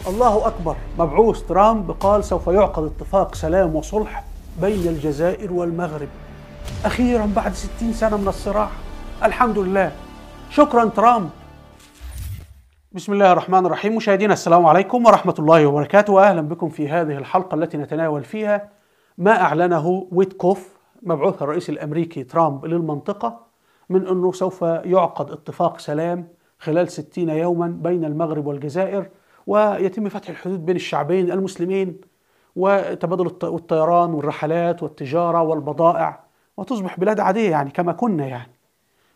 الله أكبر. مبعوث ترامب قال سوف يعقد اتفاق سلام وصلح بين الجزائر والمغرب أخيرا بعد 60 سنة من الصراع. الحمد لله، شكرا ترامب. بسم الله الرحمن الرحيم. مشاهدينا السلام عليكم ورحمة الله وبركاته، وأهلا بكم في هذه الحلقة التي نتناول فيها ما أعلنه ويتكوف مبعوث الرئيس الأمريكي ترامب للمنطقة من أنه سوف يعقد اتفاق سلام خلال 60 يوما بين المغرب والجزائر، ويتم فتح الحدود بين الشعبين المسلمين وتبادل الطيران والرحلات والتجارة والبضائع، وتصبح بلاد عادية يعني كما كنا يعني.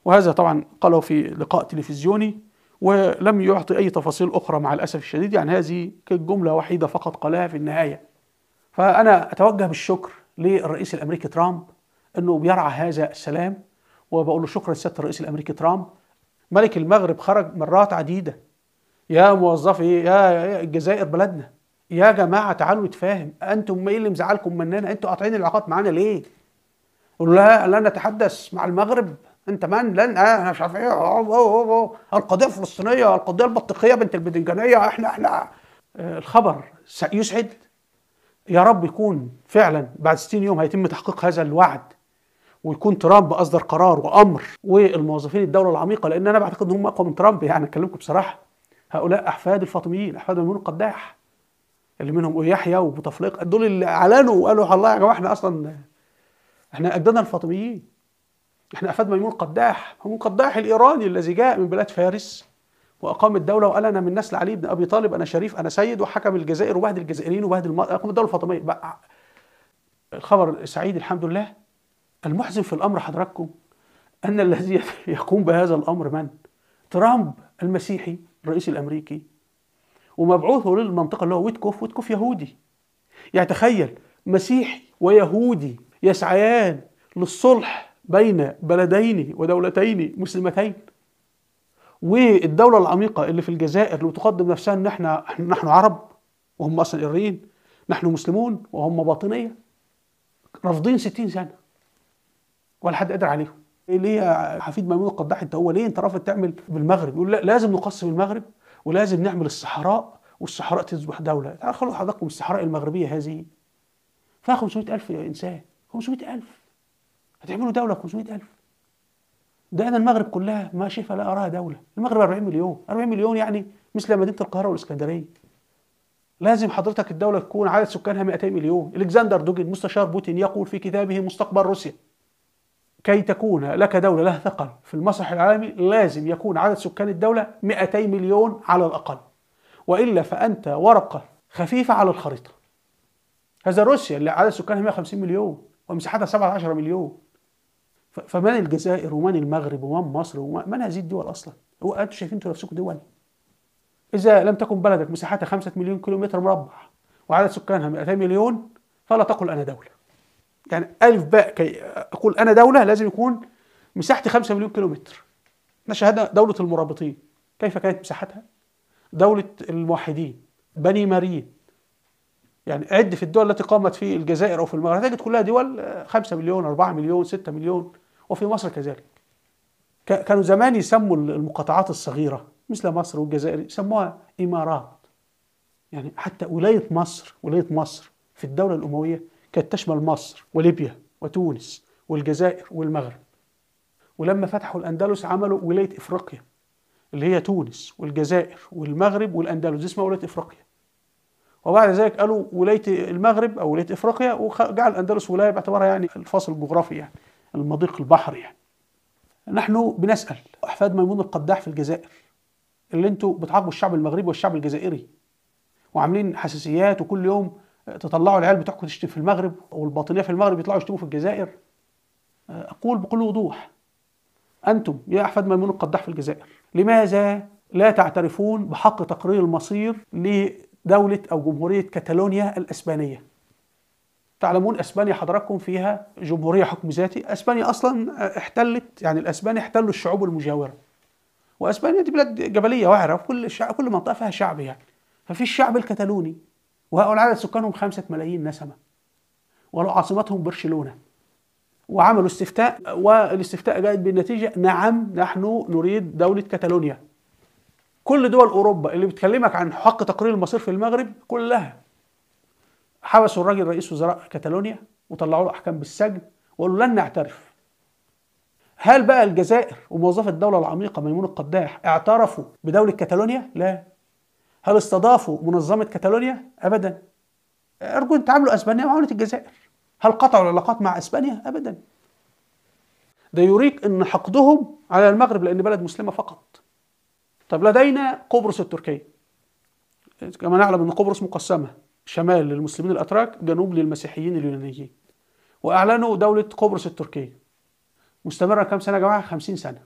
وهذا طبعا قاله في لقاء تلفزيوني ولم يعطي أي تفاصيل أخرى مع الأسف الشديد، يعني هذه جملة وحيدة فقط قالها في النهاية. فأنا أتوجه بالشكر للرئيس الأمريكي ترامب أنه بيرعى هذا السلام، وبقول له شكرا سيادة الرئيس الأمريكي ترامب. ملك المغرب خرج مرات عديدة: يا موظفي يا الجزائر بلدنا، يا جماعة تعالوا نتفاهم، أنتم إيه اللي مزعلكم مننا؟ أنتوا قاطعين العلاقات معانا ليه؟ قالوا لا لن نتحدث مع المغرب، أنت من لن أنا مش عارف إيه القضية الفلسطينية، القضية البطيخية بنت البدنجانية، إحنا الخبر يسعد. يا رب يكون فعلا بعد 60 يوم هيتم تحقيق هذا الوعد، ويكون ترامب أصدر قرار وأمر والموظفين الدولة العميقة، لأن أنا بعتقد إن هم أقوى من ترامب. يعني أكلمكم بصراحة، هؤلاء أحفاد الفاطميين، أحفاد ميمون القداح، اللي منهم يحيى وبوتفليقة، دول اللي أعلنوا وقالوا الله يا جماعة إحنا أصلا إحنا أجدادنا الفاطميين، إحنا أحفاد ميمون القداح، ميمون القداح الإيراني الذي جاء من بلاد فارس وأقام الدولة وقال أنا من نسل علي بن أبي طالب، أنا شريف، أنا سيد، وحكم الجزائر وبهدل الجزائريين وبهدل أقام الدولة الفاطمية. الخبر السعيد الحمد لله. المحزن في الأمر حضراتكم أن الذي يقوم بهذا الأمر من؟ ترامب المسيحي الرئيس الأمريكي، ومبعوثه للمنطقة اللي هو ويتكوف. ويتكوف يهودي، يعني تخيل مسيحي ويهودي يسعيان للصلح بين بلدين ودولتين مسلمتين. والدولة العميقة اللي في الجزائر اللي تقدم نفسها ان نحن عرب وهم اصلا ايرانيين، نحن مسلمون وهم باطنية، رافضين 60 سنة ولا حد قادر عليهم. ليه يا حفيد ميمون القداح انت هو ليه انت رافض تعمل بالمغرب؟ يقول لا لازم نقسم المغرب ولازم نعمل الصحراء والصحراء تصبح دولة. تعالوا خلوا حضراتكم الصحراء المغربية هذه فيها 500,000 إنسان، 500,000 هتعملوا دولة 500,000؟ ده أنا المغرب كلها ما شايفها لا أراها دولة. المغرب 40 مليون، 40 مليون يعني مثل مدينة القاهرة والإسكندرية. لازم حضرتك الدولة تكون عدد سكانها 200 مليون. إلكسندر دوجين مستشار بوتين يقول في كتابه مستقبل روسيا: كي تكون لك دولة لها ثقل في المسرح العالمي لازم يكون عدد سكان الدولة 200 مليون على الأقل، وإلا فأنت ورقة خفيفة على الخريطة. هذا روسيا اللي عدد سكانها 150 مليون ومساحتها 17 مليون. فمن الجزائر ومن المغرب ومن مصر ومن هذه الدول أصلا؟ هو أنتم شايفين نفسكم دول؟ إذا لم تكن بلدك مساحتها 5 مليون كيلومتر مربع وعدد سكانها 200 مليون فلا تقل أنا دولة. يعني ألف باء كي أقول أنا دولة لازم يكون مساحتي 5 مليون كيلومتر. احنا شاهدنا دولة المرابطين كيف كانت مساحتها، دولة الموحدين، بني مارين. يعني عد في الدول التي قامت في الجزائر أو في المغرب تجد كلها دول 5 مليون، 4 مليون، 6 مليون، وفي مصر كذلك. كانوا زمان يسموا المقاطعات الصغيرة مثل مصر والجزائر يسموها إمارات. يعني حتى ولاية مصر في الدولة الأموية كانت تشمل مصر وليبيا وتونس والجزائر والمغرب. ولما فتحوا الأندلس عملوا ولاية إفريقيا اللي هي تونس والجزائر والمغرب والأندلس، دي اسمها ولاية إفريقيا. وبعد ذلك قالوا ولاية المغرب أو ولاية إفريقيا، وجعل الأندلس ولاية باعتبارها يعني الفاصل الجغرافي، يعني المضيق البحري. يعني نحن بنسأل أحفاد ميمون القداح في الجزائر اللي انتوا بتعاقبوا الشعب المغربي والشعب الجزائري وعاملين حساسيات، وكل يوم تطلعوا العيال بتوعكم تشتم في المغرب والباطنية في المغرب يطلعوا يشتموا في الجزائر. أقول بكل وضوح: أنتم يا أحفاد ميمون القداح في الجزائر لماذا لا تعترفون بحق تقرير المصير لدولة أو جمهورية كاتالونيا الأسبانية؟ تعلمون أسبانيا حضراتكم فيها جمهورية حكم ذاتي. أسبانيا أصلا احتلت، يعني الأسبان احتلوا الشعوب المجاورة، وأسبانيا دي بلاد جبلية وعرة وكل كل منطقة فيها شعب يعني. ففي الشعب الكتالوني وهؤلاء عدد سكانهم 5 ملايين نسمة، ولو عاصمتهم برشلونة، وعملوا استفتاء والاستفتاء جاءت بالنتيجة نعم نحن نريد دولة كاتالونيا. كل دول أوروبا اللي بتكلمك عن حق تقرير المصير في المغرب كلها حبسوا الراجل رئيس وزراء كاتالونيا وطلعوا له أحكام بالسجن وقالوا لن نعترف. هل بقى الجزائر وموظفي الدولة العميقة ميمون القداح اعترفوا بدولة كاتالونيا؟ لا. هل استضافوا منظمة كاتالونيا؟ أبدا. أرجو أن تعاملوا أسبانيا معاملة الجزائر. هل قطعوا العلاقات مع أسبانيا؟ أبدا. ده يريك أن حقدهم على المغرب لأن بلد مسلمة فقط. طب لدينا قبرص التركية، كما نعلم أن قبرص مقسمة، شمال للمسلمين الأتراك، جنوب للمسيحيين اليونانيين، وأعلنوا دولة قبرص التركية مستمرة كم سنة يا جماعة؟ 50 سنة.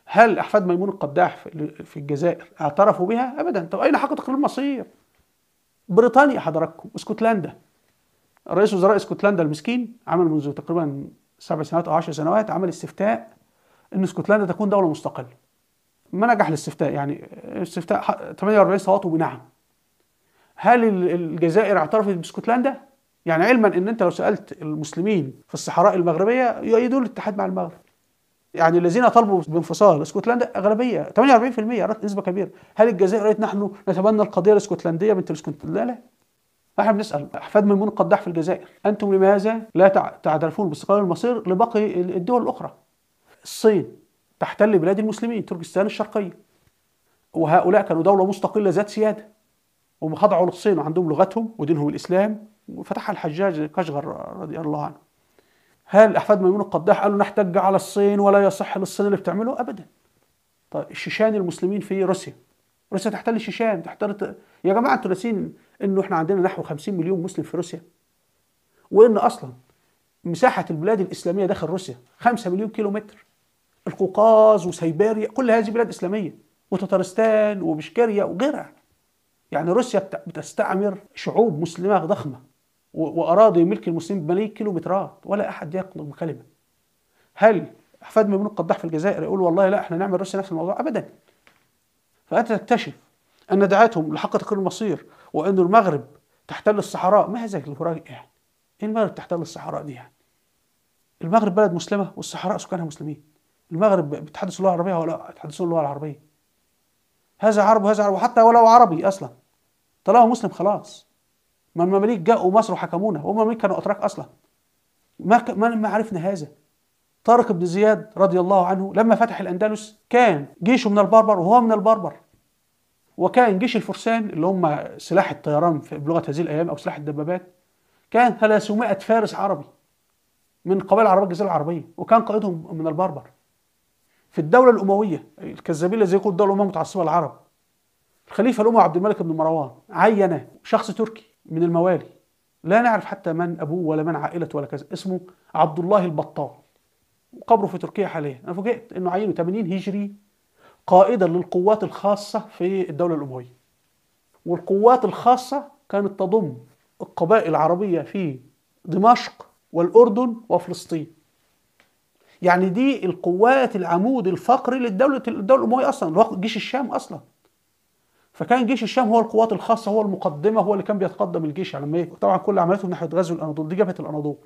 هل أحفاد ميمون القداح في الجزائر اعترفوا بها؟ أبدا. طب أين حق تقرير المصير؟ بريطانيا حضراتكم، اسكتلندا، رئيس وزراء اسكتلندا المسكين عمل منذ تقريبا 7 سنوات أو 10 سنوات عمل استفتاء أن اسكتلندا تكون دولة مستقلة. ما نجح الاستفتاء، يعني استفتاء 48 صوتوا بنعم. هل الجزائر اعترفت باسكتلندا؟ يعني علما ان انت لو سالت المسلمين في الصحراء المغربيه يؤيدون الاتحاد مع المغرب. يعني الذين طلبوا بانفصال اسكتلندا اغلبيه 48%، نسبه كبيره. هل الجزائر قالت نحن نتبنى القضيه الاسكتلنديه بنت الاسكتلنديه؟ لا. احنا بنسال احفاد ميمون القداح في الجزائر، انتم لماذا لا تعترفون باستقلال المصير لباقي الدول الاخرى؟ الصين تحتل بلاد المسلمين، تركستان الشرقيه، وهؤلاء كانوا دوله مستقله ذات سياده، وهم خضعوا للصين وعندهم لغتهم ودينهم الاسلام، وفتحها الحجاج كشغر رضي الله عنه. هل احفاد ميمون القداح قالوا نحتج على الصين ولا يصح للصين اللي بتعمله؟ ابدا. طيب الشيشان المسلمين في روسيا، روسيا تحتل الشيشان، يا جماعه انتوا ناسين انه احنا عندنا نحو 50 مليون مسلم في روسيا، وان اصلا مساحه البلاد الاسلاميه داخل روسيا 5 مليون كيلومتر. القوقاز وسيبيريا كل هذه بلاد اسلاميه، وتتارستان وبشكيريا وغيرها. يعني روسيا بتستعمر شعوب مسلمه ضخمه، واراضي ملك المسلمين بملايين كيلومترات، ولا احد يقلق بكلمه. هل احفاد ميمون القداح في الجزائر يقول والله لا احنا نعمل روسيا نفس الموضوع؟ ابدا. فانت تكتشف ان دعاتهم لحق تقرير المصير وان المغرب تحتل الصحراء، ما هذا الهراء يعني؟ ايه المغرب تحتل الصحراء دي يعني؟ المغرب بلد مسلمه والصحراء سكانها مسلمين. المغرب بتحدث اللغه العربيه ولا يتحدثون اللغه العربيه؟ هذا عرب وهذا عرب، وحتى ولو عربي اصلا طالما مسلم خلاص. ما المماليك جاءوا مصر وحكمونا، وهم المماليك كانوا اتراك اصلا. ما عرفنا هذا. طارق بن زياد رضي الله عنه لما فتح الاندلس كان جيشه من البربر وهو من البربر، وكان جيش الفرسان اللي هم سلاح الطيران بلغه هذه الايام او سلاح الدبابات كان 300 فارس عربي من قبائل العربيه الجزيره العربيه، وكان قائدهم من البربر. في الدوله الامويه الكذابين الذين يقولوا الدوله الامويه متعصبه للعرب، الخليفه الاموي عبد الملك بن مروان عين شخص تركي من الموالي، لا نعرف حتى من ابوه ولا من عائلته ولا كذا، اسمه عبد الله البطال، وقبره في تركيا حاليا. انا فوجئت انه عينه 80 هجري قائدا للقوات الخاصه في الدوله الامويه. والقوات الخاصه كانت تضم القبائل العربيه في دمشق والاردن وفلسطين. يعني دي القوات العمود الفقري الدوله الامويه اصلا، اللي هو جيش الشام اصلا. فكان جيش الشام هو القوات الخاصه، هو المقدمه، هو اللي كان بيتقدم الجيش. يعني طبعا كل عملياتهم ناحيه غزو الاناضول، دي جبهه الاناضول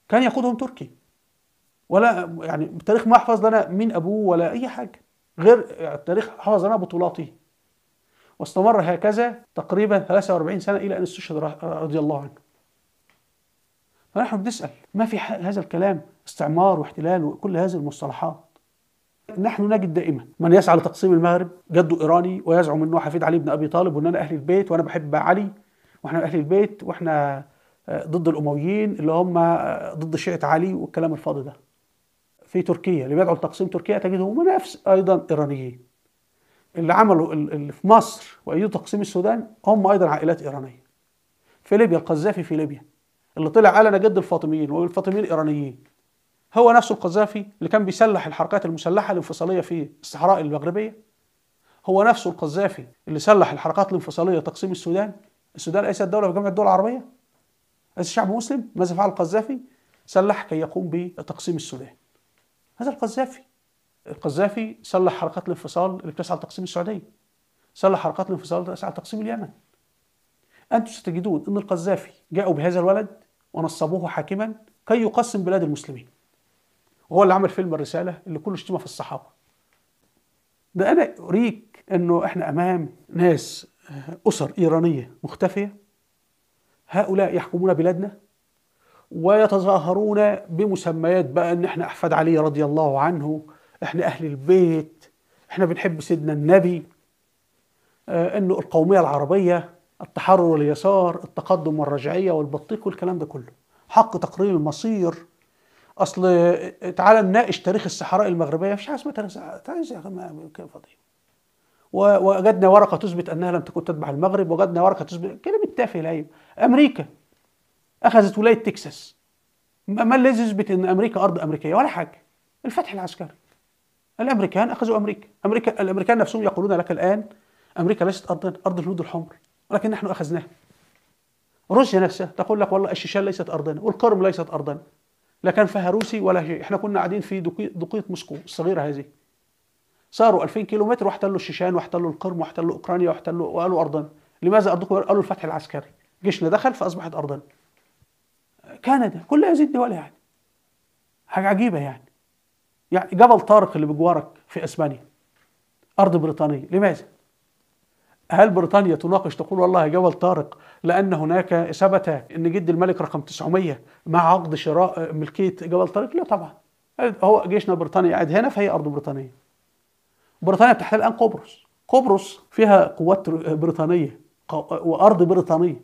كان يقودهم تركي. ولا يعني التاريخ ما حفظ لنا مين ابوه ولا اي حاجه، غير التاريخ حفظ لنا بطولاته. واستمر هكذا تقريبا 43 سنه الى ان استشهد رضي الله عنه. فنحن بنسال، ما في هذا الكلام استعمار واحتلال وكل هذه المصطلحات. نحن نجد دائما من يسعى لتقسيم المغرب جده ايراني ويزعم انه حفيد علي بن ابي طالب، وان انا اهل البيت وانا بحب علي واحنا اهل البيت واحنا ضد الامويين اللي هم ضد شيعه علي، والكلام الفاضي ده. في تركيا اللي بيدعوا لتقسيم تركيا تجدهم نفس ايضا ايرانيين. اللي عملوا اللي في مصر وايدوا تقسيم السودان هم ايضا عائلات ايرانيه. في ليبيا القذافي في ليبيا اللي طلع قال انا جد الفاطميين، والفاطميين ايرانيين. هو نفسه القذافي اللي كان بيسلح الحركات المسلحه الانفصاليه في الصحراء المغربيه. هو نفسه القذافي اللي سلح الحركات الانفصاليه تقسيم السودان. السودان ليست دوله في جامعه الدول العربيه، ليس شعب مسلم. ماذا فعل القذافي؟ سلح كي يقوم بتقسيم السودان. هذا القذافي سلح حركات الانفصال اللي بتسعى لتقسيم السعوديه، سلح حركات الانفصال اللي بتسعى لتقسيم اليمن. انتم ستجدون ان القذافي جاءوا بهذا الولد ونصبوه حاكما كي يقسم بلاد المسلمين، وهو اللي عمل فيلم الرساله اللي كله شتيمه في الصحابه. ده أنا أريك أنه إحنا أمام ناس أسر إيرانية مختفية، هؤلاء يحكمون بلادنا ويتظاهرون بمسميات بقى أن إحنا أحفاد علي رضي الله عنه، إحنا أهل البيت، إحنا بنحب سيدنا النبي، أنه القومية العربية، التحرر واليسار، التقدم والرجعية والبطيخ والكلام ده كله، حق تقرير المصير. أصل تعالى نناقش تاريخ الصحراء المغربية، مفيش حاجة اسمها تاريخ كيف فضيل. وجدنا ورقة تثبت أنها لم تكن تتبع المغرب، وجدنا ورقة تثبت كلام التافه العيب. أمريكا أخذت ولاية تكساس، ما الذي يثبت أن أمريكا أرض أمريكية؟ ولا حاجة. الفتح العسكري، الأمريكان أخذوا أمريكا. الأمريكان نفسهم يقولون لك الآن أمريكا ليست أرضنا، أرض الهنود الحمر، ولكن نحن أخذناها. روسيا نفسها تقول لك والله الشيشان ليست أرضنا، والقرم ليست أرضنا، لا كان فيها روسي ولا شيء. احنا كنا قاعدين في دقيقة موسكو الصغيرة هذه، صاروا 2000 كيلومتر واحتلوا الشيشان واحتلوا القرم واحتلوا أوكرانيا واحتلوا وقالوا أرضنا. لماذا أرضكم؟ قالوا الفتح العسكري، جيشنا دخل فأصبحت أرضنا. كندا، كل هذه الدول يعني حاجة عجيبة يعني جبل طارق اللي بجوارك في أسبانيا أرض بريطانية. لماذا؟ هل بريطانيا تناقش تقول والله جبل طارق لأن هناك ثبت أن جد الملك رقم 900 مع عقد شراء ملكية جبل طارق؟ لا طبعا. هو جيشنا البريطاني قاعد هنا فهي أرض بريطانية. بريطانيا بتحتل الآن قبرص فيها قوات بريطانية وأرض بريطانية.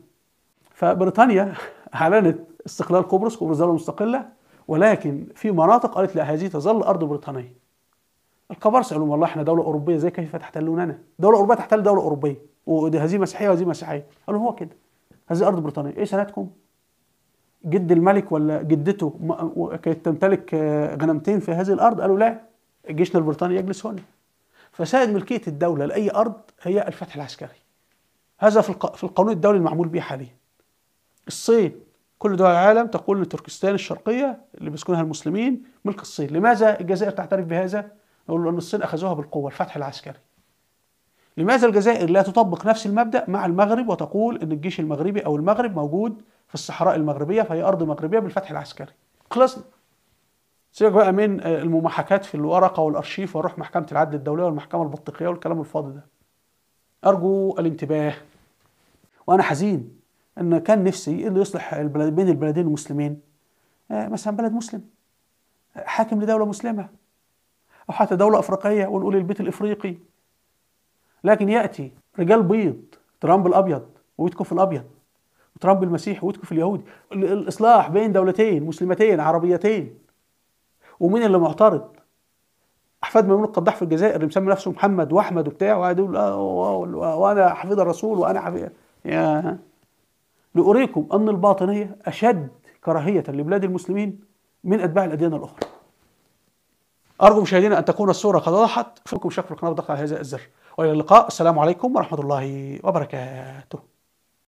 فبريطانيا أعلنت استقلال قبرص دولة مستقلة، ولكن في مناطق قالت لا، هذه تظل أرض بريطانية. القبرص قالوا والله احنا دولة أوروبية، زي كيف تحتلوننا؟ دولة أوروبية تحتل دولة أوروبية، وهذه مسيحية وهذه مسيحية. قالوا هو كده، هذه أرض بريطانية. إيه سنتكم؟ جد الملك ولا جدته كانت تمتلك غنمتين في هذه الأرض؟ قالوا لا، جيشنا البريطاني يجلس هنا. فسائد ملكية الدولة لأي أرض هي الفتح العسكري. هذا في القانون الدولي المعمول به حاليا. الصين، كل دول العالم تقول ان تركستان الشرقية اللي بيسكنها المسلمين ملك الصين. لماذا الجزائر تعترف بهذا؟ نقول أن الصين أخذوها بالقوة، الفتح العسكري. لماذا الجزائر لا تطبق نفس المبدأ مع المغرب وتقول أن الجيش المغربي أو المغرب موجود في الصحراء المغربية فهي أرض مغربية بالفتح العسكري؟ خلصنا. سيبك بقى من المماحكات في الورقة والأرشيف ونروح محكمة العدل الدولية والمحكمة البطيخية والكلام الفاضي ده. أرجو الانتباه. وأنا حزين أن كان نفسي اللي يصلح بين البلدين المسلمين، مثلا بلد مسلم حاكم لدولة مسلمة، أو حتى دولة أفريقية ونقول البيت الإفريقي. لكن يأتي رجال بيض، ترامب الأبيض ويتكف الأبيض، وترامب المسيحي ويتكف اليهودي، الإصلاح بين دولتين مسلمتين عربيتين. ومين اللي معترض؟ أحفاد ميمون القداح في الجزائر اللي مسمي نفسه محمد وأحمد وبتاع، وقاعد يقول وأنا حفيد الرسول وأنا حفيد. لأريكم أن الباطنية أشد كراهية لبلاد المسلمين من أتباع الأديان الأخرى. أرجو مشاهدينا أن تكون الصورة قد وضحت. فيكم شكر القناة وضغط على هذا الزر، وإلى اللقاء. السلام عليكم ورحمة الله وبركاته.